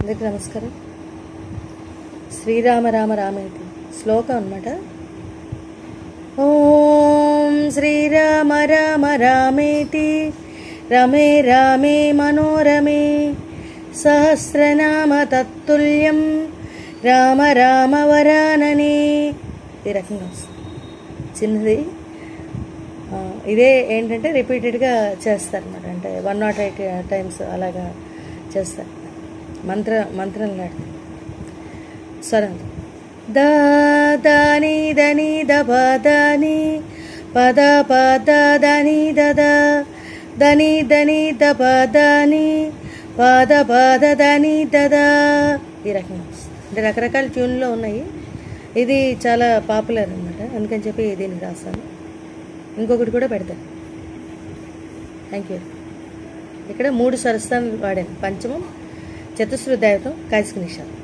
అందరికీ నమస్కారం. శ్రీరామ రామ రామేతి శ్లోకం అన్నమాట. ఓం శ్రీరామ రామ రామేతి రమే రామే మనోరమే సహస్రనామ తత్తుల్యం రామ రామ వరాననే. ఈ రకంగా చిన్నది. ఇదే ఏంటంటే రిపీటెడ్గా చేస్తారన్నమాట. అంటే 108 టైమ్స్ అలాగా చేస్తారు. మంత్రం లాంటి స్వరం. దని దని దని పద పద దని దని దని దని పద పద దని ఈ రకంగా. అంటే రకరకాల ట్యూన్లో ఉన్నాయి. ఇది చాలా పాపులర్ అన్నమాట. అందుకని చెప్పి దీన్ని రాస్తాను. ఇంకొకటి కూడా పెడతాను. Thank you. ఇక్కడ 3 స్వరస్థానాలు వాడాను. పంచమం, చతుశ్రుతి దైవతం, కైసిక నిషాదం.